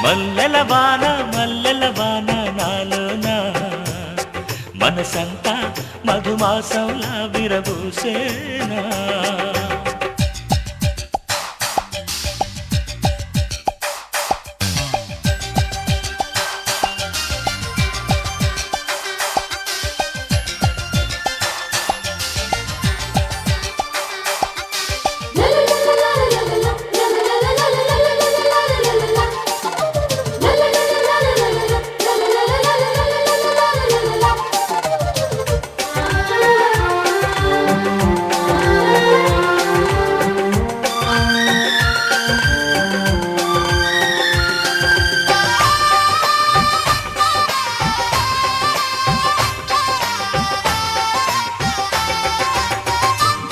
మల్లెల వాన నాలోన మనసంతా మధుమాసంలా విరబూసేనా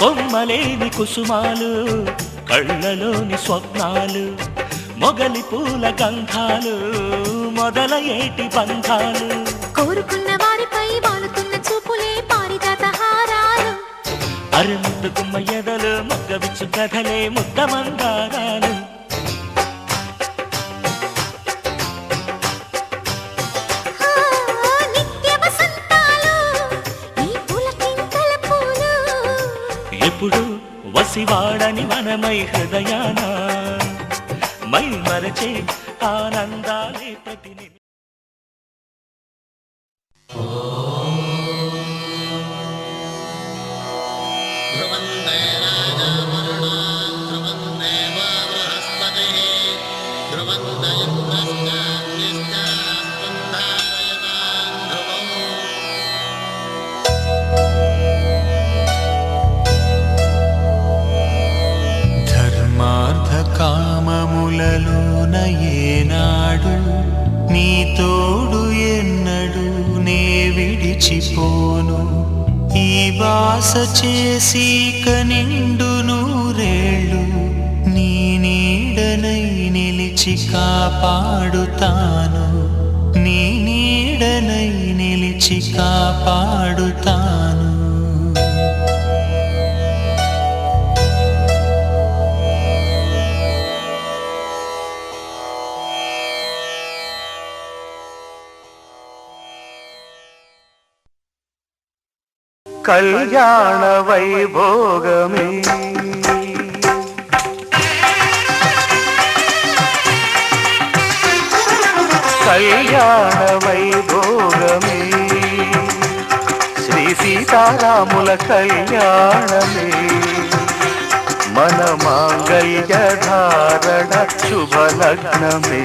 కొమ్మలేని కుసుమాలు కళ్ళలోని స్వప్నాలు మొగలి పూల గంధాలు మొదల ఏటి బంధాలు కోరుకున్న వారిపై వాలుతున్న చూపులే పారిజాత హారాలు అరుముద్దు గుమ్మ ఎదలు మొగ్గవిచ్చు కథలే ముద్ద మందారాలు ఎప్పుడు వసివాడని మనమై హృదయాన మై మరచే ఆనందాలే ప్రతిని కామములలోన ఏనాడు నీ తోడు ఎన్నడు నే విడిచిపోను ఈ వాస చేసి కనిండు నూరేళ్ళు నీ నీడనై నిలిచి కాపాడుతాను నీ నీడనై నిలిచి కాపాడుతాను కళ్యాణ వైభోగమే కళ్యాణ వైభోగమే శ్రీ సీతారాముల కళ్యాణమే మన మాంగళ్య ధారణ శుభలగ్నమే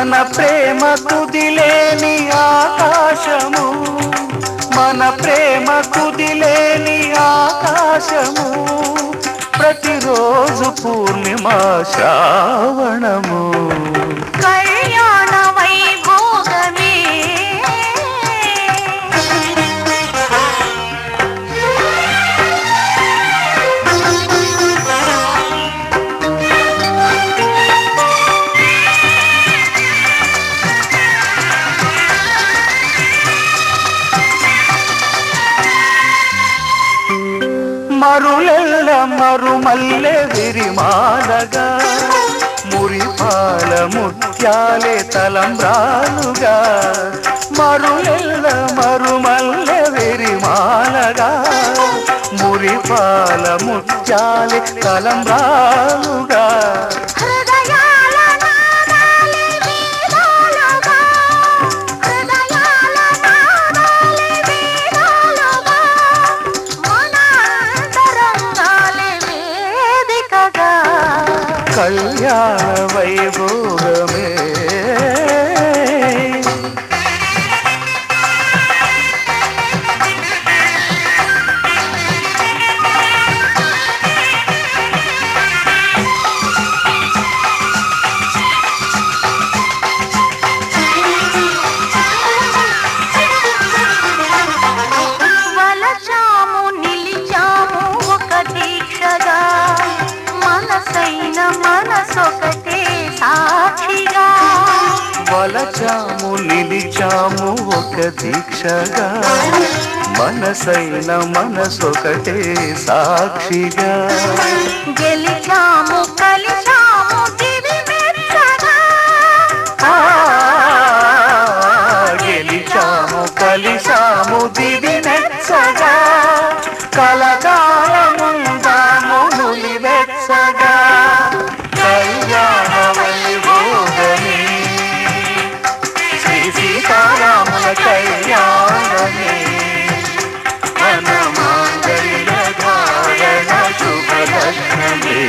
మన ప్రేమ కుదిలేని ఆకాశము మన ప్రేమ కుదిలేని ఆకాశము ప్రతిరోజు పూర్ణిమ శ్రావణము మరులెల్ల మరుమల్లె విరిమాలగా మురిపాల ముత్యాలే తలంబ్రాలుగా మరులెల్ల మరుమల్లె విరిమాలగా మురిపాల ముత్యాలే తలంబ్రాలుగా హృదయాల నాదాలే కళ్యాణ వైభోగమే. వలచాము నిలిచాము ఒక దీక్షగా మనసైన మనసొకటే సాక్షిగా గెలిచాము కలిచాము దివి మెచ్చగా గెలిచాము కలిసాము దివి మెచ్చగా కలకాలముందాము నులి వెచ్చగా కళ్యాణ వైభోగమే శ్రీ సీతారాముల కళ్యాణమే మన మాంగళ్య ధారణ శుభలగ్నమే.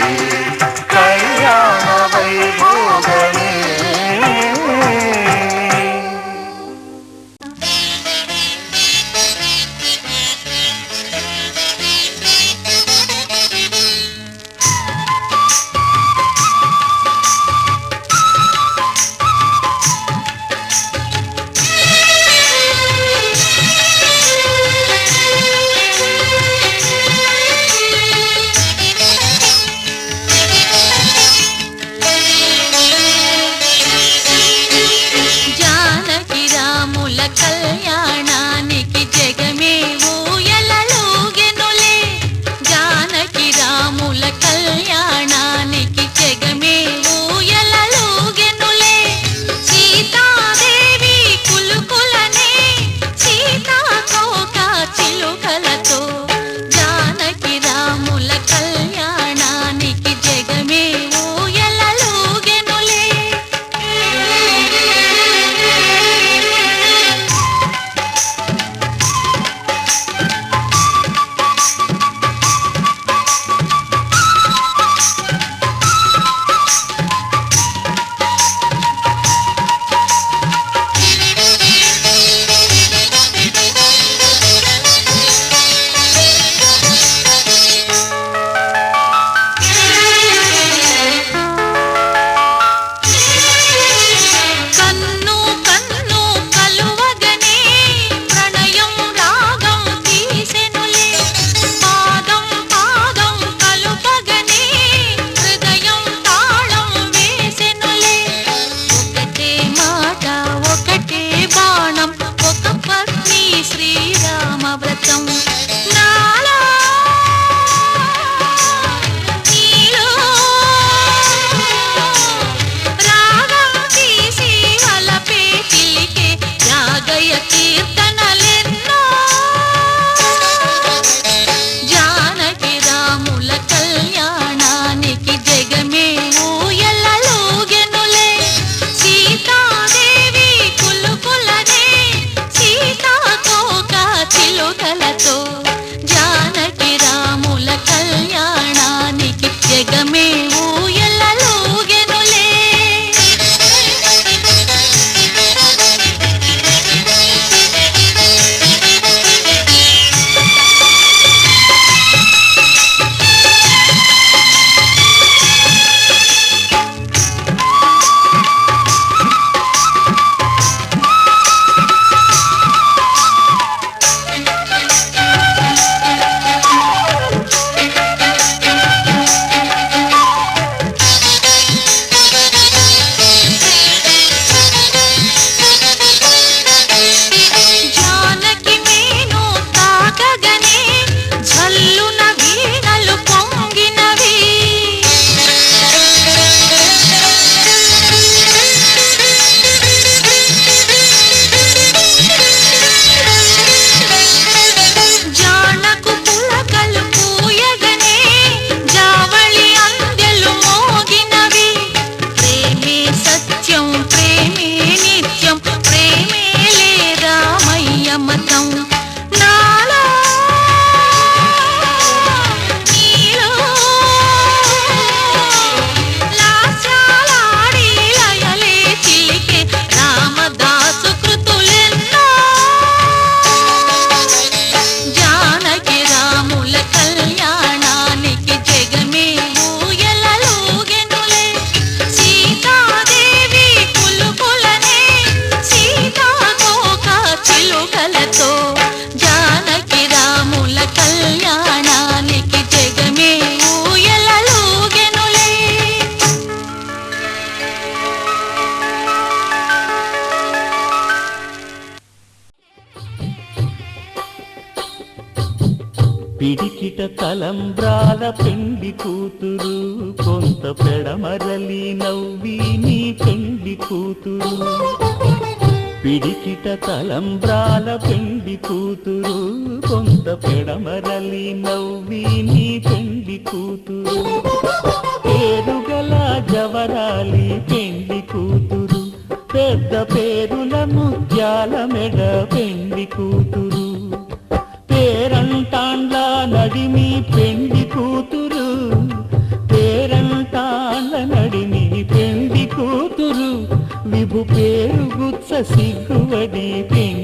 పిడికిట తలంబ్రాల పెండి కూతురు కొంత పెడమరలి నవ్వి నీ పెండి కూతురు పిడికిట తలంబ్రాల పెండి కూతురు కొంత పెడమరలి నవ్వి నీ పెండి కూతురు పేరుగల జవరాలి పెండి కూతురు పెద్ద పేరుల ముత్యాల మెడ పెండి కూతురు పేరంటాండ్ల నడిమి పెండి కూతురు పేరంటాండ్ల నడిమి పెండి కూతురు విభు పేరు గుత్స సిగ్గువడి పెండి